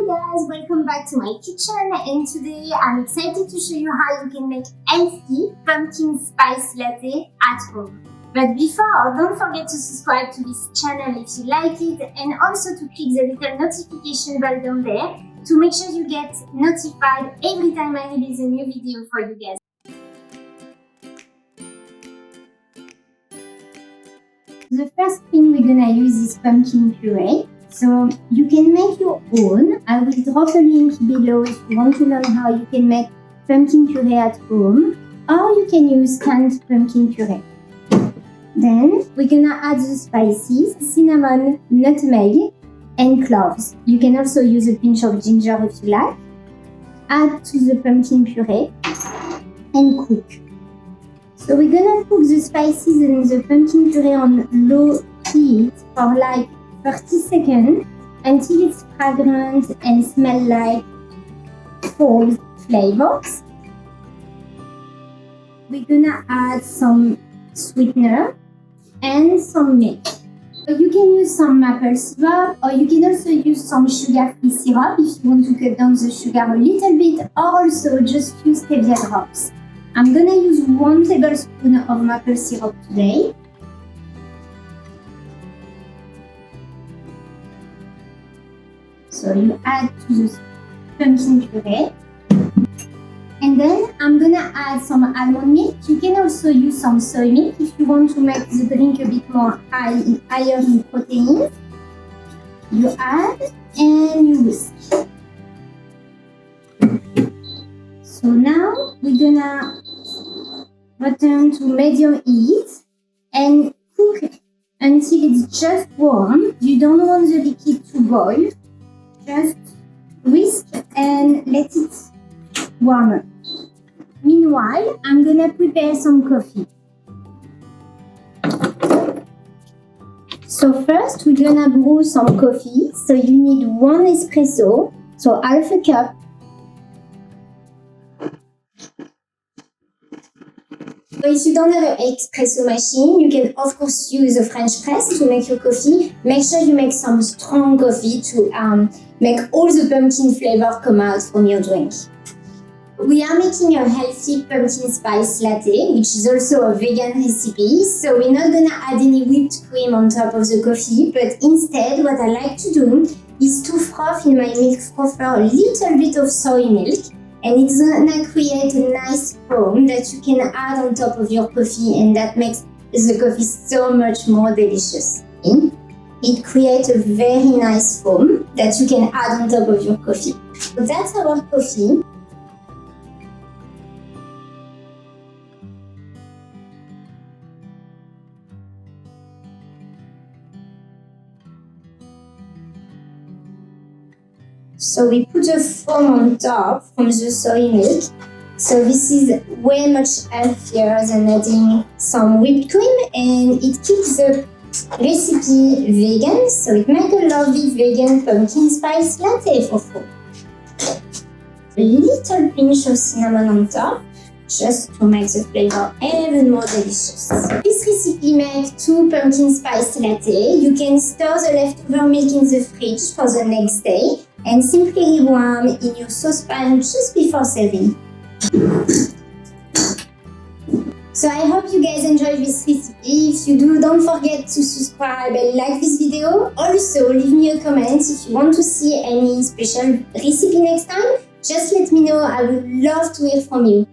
guys, welcome back to my kitchen, and today I'm excited to show you how you can make healthy pumpkin spice latte at home. But before, don't forget to subscribe to this channel if you like it, and also to click the little notification bell down there to make sure you get notified every time I release a new video for you guys. The first thing we're gonna use is pumpkin puree. So you can make your own. I will drop a link below if you want to learn how you can make pumpkin puree at home, or you can use canned pumpkin puree. Then we're gonna add the spices, cinnamon, nutmeg, and cloves. You can also use a pinch of ginger if you like. Add to the pumpkin puree and cook. So we're gonna cook the spices and the pumpkin puree on low heat for like 30 seconds until it's fragrant and smell like fall flavors. We're gonna add some sweetener and some milk. You can use some maple syrup, or you can also use some sugar-free syrup if you want to cut down the sugar a little bit, or also just use stevia drops. I'm gonna use 1 tablespoon of maple syrup today. So you add to the pumpkin puree. And then I'm gonna add some almond milk. You can also use some soy milk if you want to make the drink a bit more higher in protein. You add and you whisk. So now we're gonna return to medium heat and cook until it's just warm. You don't want the liquid to boil. Just whisk and let it warm up. Meanwhile, I'm gonna prepare some coffee. So first, we're gonna brew some coffee. So you need 1 espresso, so half a cup. So if you don't have an espresso machine, you can of course use a French press to make your coffee. Make sure you make some strong coffee to make all the pumpkin flavor come out from your drink. We are making a healthy pumpkin spice latte, which is also a vegan recipe. So we're not gonna add any whipped cream on top of the coffee, but instead what I like to do is to froth in my milk frother a little bit of soy milk. And it's gonna create a nice foam that you can add on top of your coffee, and that makes the coffee so much more delicious. It creates a very nice foam that you can add on top of your coffee. So that's our coffee. So we put the foam on top from the soy milk. So this is way much healthier than adding some whipped cream, and it keeps the recipe vegan. So it makes a lovely vegan pumpkin spice latte for fall. A little pinch of cinnamon on top, just to make the flavor even more delicious. This recipe makes 2 pumpkin spice latte. You can store the leftover milk in the fridge for the next day and simply rewarm in your saucepan just before serving. So I hope you guys enjoyed this recipe. If you do, don't forget to subscribe and like this video. Also, leave me a comment if you want to see any special recipe next time. Just let me know, I would love to hear from you.